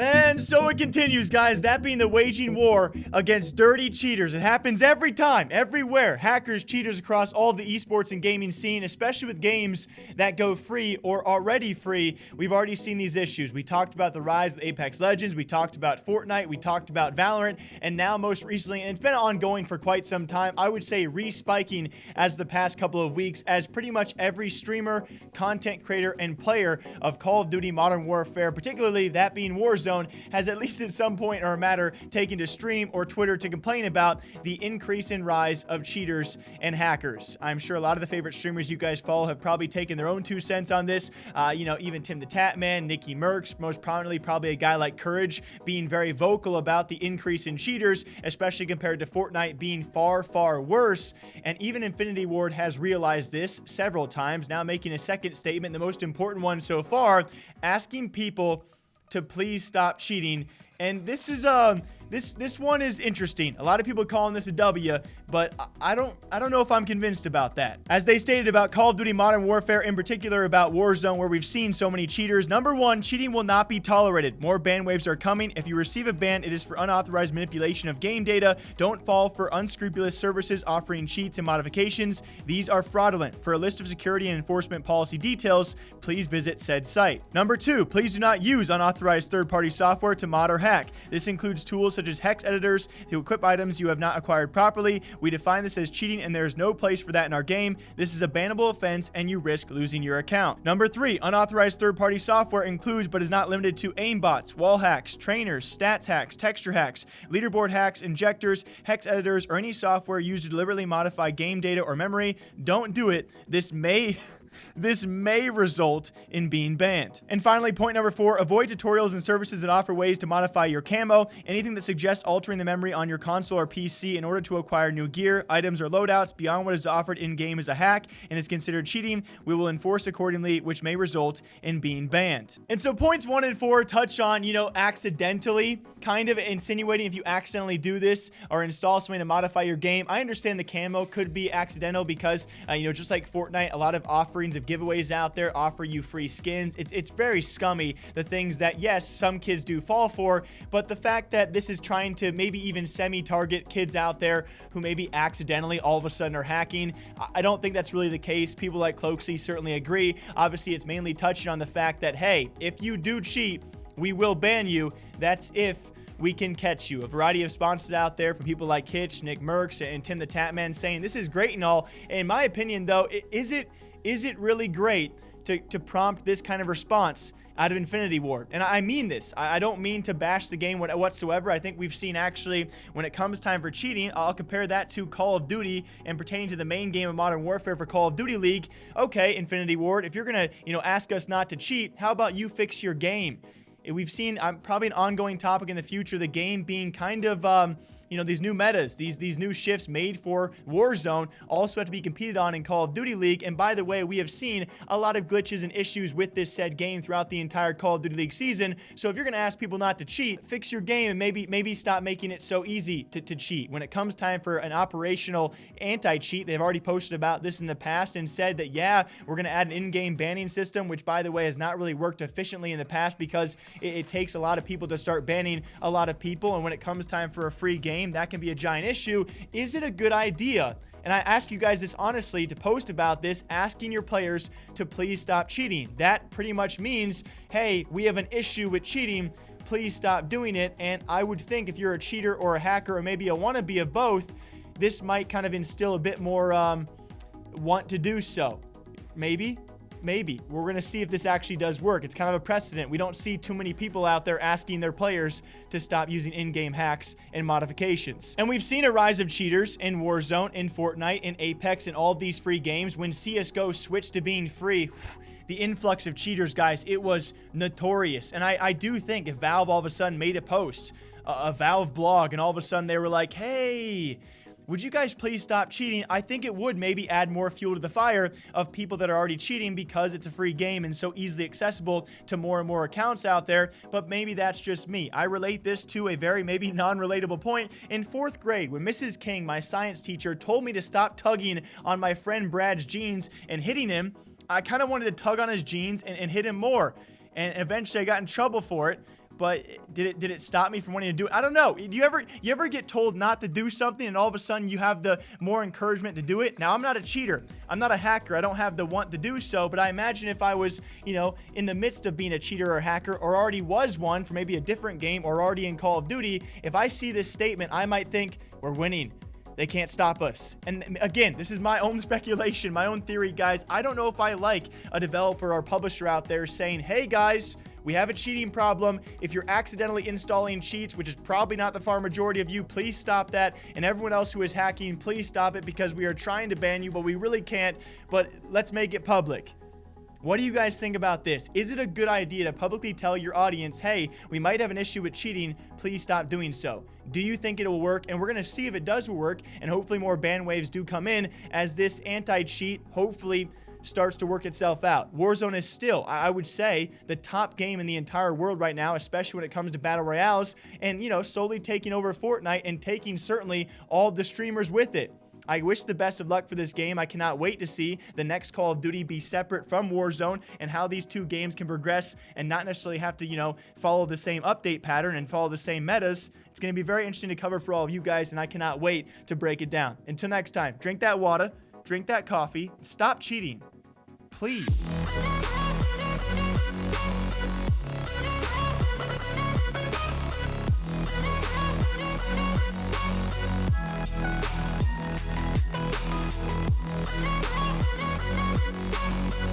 And so it continues, guys. That being the waging war against dirty cheaters. It happens every time, everywhere. Hackers, cheaters across all the esports and gaming scene, especially with games that go free or already free. We've already seen these issues. We talked about the rise of Apex Legends. We talked about Fortnite. We talked about Valorant. And now most recently, and it's been ongoing for quite some time, I would say respiking as the past couple of weeks, as pretty much every streamer, content creator, and player of Call of Duty Modern Warfare, particularly that being Warzone, has at least at some point or matter taken to stream or Twitter to complain about the increase in rise of cheaters and hackers. I'm sure a lot of the favorite streamers you guys follow have probably taken their own 2 cents on this. Even Tim the Tatman, Nicky Mercs, most prominently probably a guy like Courage being very vocal about the increase in cheaters, especially compared to Fortnite being far, far worse. And even Infinity Ward has realized this several times, now making a second statement, the most important one so far, asking people to please stop cheating. And this is this one is interesting. A lot of people calling this a W, but I don't know if I'm convinced about that. As they stated about Call of Duty Modern Warfare, in particular about Warzone, where we've seen so many cheaters. Number one, cheating will not be tolerated. More ban waves are coming. If you receive a ban, it is for unauthorized manipulation of game data. Don't fall for unscrupulous services offering cheats and modifications. These are fraudulent. For a list of security and enforcement policy details, please visit said site. Number two, please do not use unauthorized third-party software to mod or hack. This includes tools such as hex editors to equip items you have not acquired properly. We define this as cheating, and there is no place for that in our game. This is a bannable offense, and you risk losing your account. Number three, unauthorized third-party software includes but is not limited to aimbots, wall hacks, trainers, stats hacks, texture hacks, leaderboard hacks, injectors, hex editors, or any software used to deliberately modify game data or memory. Don't do it. This may result in being banned. And finally, point number four, avoid tutorials and services that offer ways to modify your camo. Anything that suggests altering the memory on your console or PC in order to acquire new gear, items, or loadouts beyond what is offered in-game is a hack and is considered cheating. We will enforce accordingly, which may result in being banned. And so points 1 and 4 touch on, accidentally, kind of insinuating if you accidentally do this or install something to modify your game. I understand the camo could be accidental because, just like Fortnite, a lot of offerings of giveaways out there offer you free skins. It's very scummy, the things that, yes, some kids do fall for, but the fact that this is trying to maybe even semi-target kids out there who maybe accidentally all of a sudden are hacking, I don't think that's really the case. People like Cloaksy certainly agree. Obviously, it's mainly touching on the fact that, hey, if you do cheat, we will ban you. That's if we can catch you. A variety of sponsors out there from people like Hitch, Nick Mercs, and Tim the Tatman saying this is great and all. In my opinion, though, is it really great to prompt this kind of response out of Infinity Ward? And I mean this. I don't mean to bash the game whatsoever. I think we've seen actually when it comes time for cheating, I'll compare that to Call of Duty and pertaining to the main game of Modern Warfare for Call of Duty League. Okay, Infinity Ward, if you're going to, ask us not to cheat, how about you fix your game? We've seen probably an ongoing topic in the future, the game being kind of, these new metas, these new shifts made for Warzone also have to be competed on in Call of Duty League. And by the way, we have seen a lot of glitches and issues with this said game throughout the entire Call of Duty League season. So if you're going to ask people not to cheat, fix your game and maybe stop making it so easy to cheat. When it comes time for an operational anti-cheat, they've already posted about this in the past and said that, yeah, we're going to add an in-game banning system, which by the way has not really worked efficiently in the past because it takes a lot of people to start banning a lot of people. And when it comes time for a free game, that can be a giant issue. Is it a good idea? And I ask you guys this honestly to post about this, asking your players to please stop cheating. That pretty much means, hey, we have an issue with cheating. Please stop doing it. And I would think if you're a cheater or a hacker or maybe a wannabe of both, this might kind of instill a bit more want to do so. Maybe. We're going to see if this actually does work. It's kind of a precedent. We don't see too many people out there asking their players to stop using in-game hacks and modifications. And we've seen a rise of cheaters in Warzone, in Fortnite, in Apex, and all of these free games. When CSGO switched to being free, the influx of cheaters, guys, it was notorious. And I do think if Valve all of a sudden made a post, a Valve blog, and all of a sudden they were like, hey, would you guys please stop cheating? I think it would maybe add more fuel to the fire of people that are already cheating because it's a free game and so easily accessible to more and more accounts out there. But maybe that's just me. I relate this to a very maybe non-relatable point. In 4th grade, when Mrs. King, my science teacher, told me to stop tugging on my friend Brad's jeans and hitting him, I kind of wanted to tug on his jeans and hit him more. and eventually I got in trouble for it. But did it stop me from wanting to do it? I don't know. Do you ever get told not to do something and all of a sudden you have the more encouragement to do it? Now, I'm not a cheater. I'm not a hacker. I don't have the want to do so, but I imagine if I was, in the midst of being a cheater or a hacker, or already was one for maybe a different game, or already in Call of Duty, if I see this statement, I might think, we're winning. They can't stop us. And again, this is my own speculation, my own theory, guys. I don't know if I like a developer or publisher out there saying, hey guys, we have a cheating problem. If you're accidentally installing cheats, which is probably not the far majority of you, please stop that. And everyone else who is hacking, please stop it, because we are trying to ban you, but we really can't. But let's make it public. What do you guys think about this? Is it a good idea to publicly tell your audience, hey, we might have an issue with cheating, please stop doing so? Do you think it will work? And we're going to see if it does work, and hopefully more ban waves do come in as this anti-cheat hopefully starts to work itself out. Warzone is still, I would say, the top game in the entire world right now, especially when it comes to battle royales, and slowly taking over Fortnite and taking certainly all the streamers with it. I wish the best of luck for this game. I cannot wait to see the next Call of Duty be separate from Warzone, and how these two games can progress and not necessarily have to, follow the same update pattern and follow the same metas. It's going to be very interesting to cover for all of you guys, and I cannot wait to break it down. Until next time, drink that water, drink that coffee, stop cheating, please.